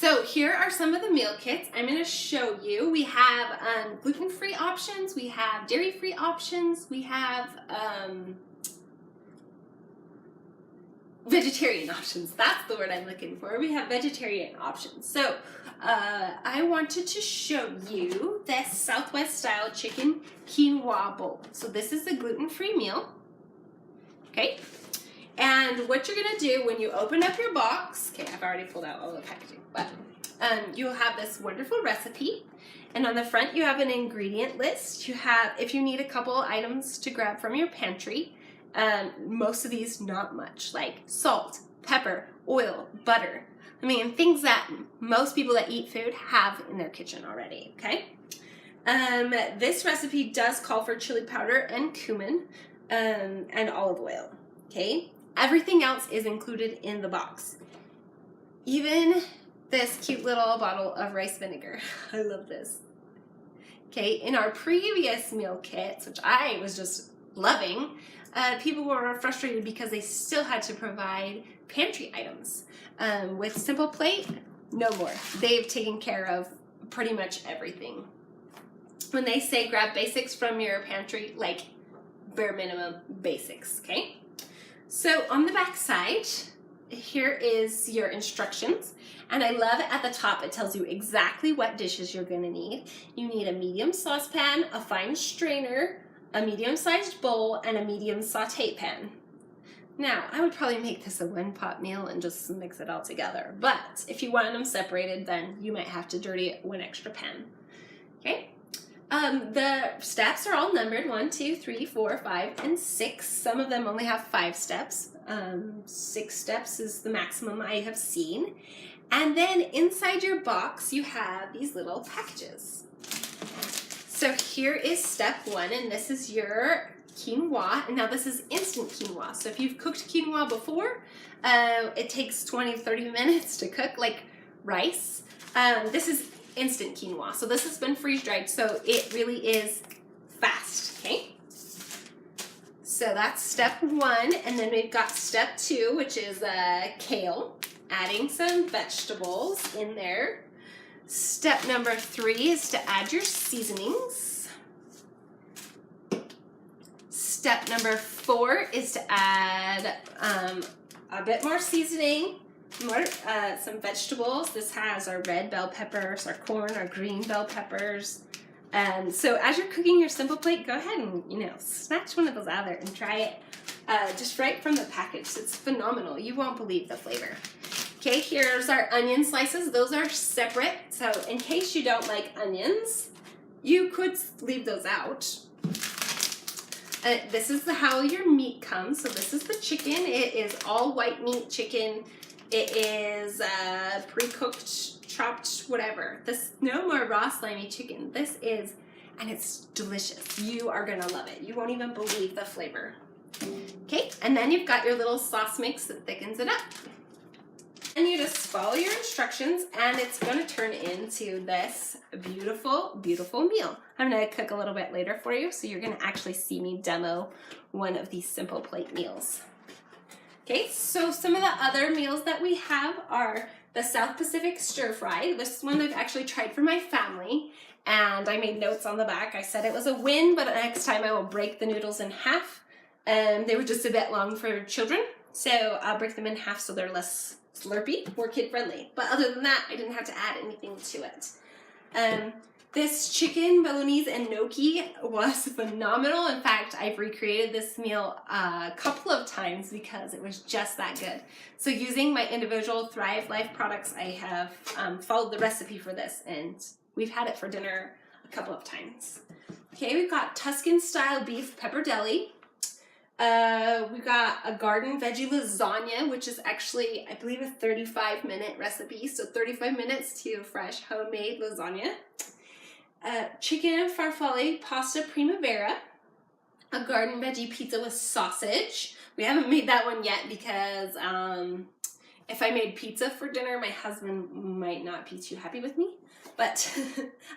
So here are some of the meal kits I'm going to show you. We have gluten-free options, we have dairy-free options, we have vegetarian options. That's the word I'm looking for. We have vegetarian options. So I wanted to show you this Southwest style chicken quinoa bowl. So this is a gluten-free meal. Okay. And what you're going to do when you open up your box, okay, I've already pulled out all the packaging, but you'll have this wonderful recipe. And on the front, you have an ingredient list. You have, if you need a couple items to grab from your pantry, most of these, not much, like salt, pepper, oil, butter. I mean, things that most people that eat food have in their kitchen already, okay? This recipe does call for chili powder and cumin and olive oil, okay? Everything else is included in the box. Even this cute little bottle of rice vinegar. I love this. Okay, in our previous meal kits, which I was just loving, people were frustrated because they still had to provide pantry items. With Simple Plate, no more. They've taken care of pretty much everything. When they say grab basics from your pantry, like bare minimum basics, okay? So on the back side, here is your instructions. And I love at the top, it tells you exactly what dishes you're gonna need. You need a medium saucepan, a fine strainer, a medium-sized bowl, and a medium saute pan. Now, I would probably make this a one-pot meal and just mix it all together. But if you want them separated, then you might have to dirty one extra pan. Okay? The steps are all numbered, 1, 2, 3, 4, 5, and 6. Some of them only have 5 steps. 6 steps is the maximum I have seen. And then inside your box, you have these little packages. So here is step 1, and this is your quinoa. And now this is instant quinoa. So if you've cooked quinoa before, it takes 20-30 minutes to cook like rice. This is instant quinoa. So this has been freeze-dried, so it really is fast, okay? So that's step 1, and then we've got step 2, which is kale, adding some vegetables in there. Step number 3 is to add your seasonings. Step number 4 is to add a bit more seasoning, some vegetables. This has our red bell peppers, our corn, our green bell peppers. So as you're cooking your Simple Plate, go ahead and, snatch one of those out there and try it just right from the package. It's phenomenal. You won't believe the flavor. Okay, here's our onion slices. Those are separate. So in case you don't like onions, you could leave those out. This is how your meat comes. So this is the chicken. It is all white meat chicken. It is pre-cooked, chopped, whatever. This no more raw slimy chicken. This is, and it's delicious. You are gonna love it. You won't even believe the flavor. Okay, and then you've got your little sauce mix that thickens it up. And you just follow your instructions, and it's gonna turn into this beautiful, beautiful meal. I'm gonna cook a little bit later for you, so you're gonna actually see me demo one of these Simple Plate meals. Okay, so some of the other meals that we have are the South Pacific Stir Fry. This one I've actually tried for my family, and I made notes on the back. I said it was a win, but next time I will break the noodles in half. They were just a bit long for children, so I'll break them in half so they're less slurpy, more kid-friendly. But other than that, I didn't have to add anything to it. This chicken bolognese and gnocchi was phenomenal. In fact, I've recreated this meal a couple of times because it was just that good. So using my individual Thrive Life products, I have followed the recipe for this, and we've had it for dinner a couple of times. Okay, we've got Tuscan style beef pepper deli. We've got a garden veggie lasagna, which is actually, I believe, a 35-minute recipe. So 35 minutes to fresh homemade lasagna. Chicken farfalle pasta primavera, a garden veggie pizza with sausage. We haven't made that one yet because if I made pizza for dinner, my husband might not be too happy with me. But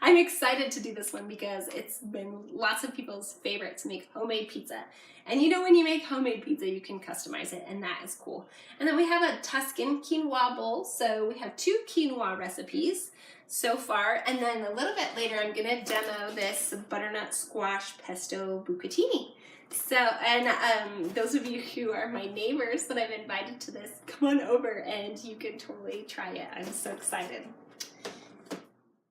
I'm excited to do this one because it's been lots of people's favorite to make homemade pizza. And you know, when you make homemade pizza, you can customize it, and that is cool. And then we have a Tuscan quinoa bowl. So we have 2 quinoa recipes so far. And then a little bit later, I'm gonna demo this butternut squash pesto bucatini. So, and those of you who are my neighbors that I've invited to this, come on over and you can totally try it. I'm so excited.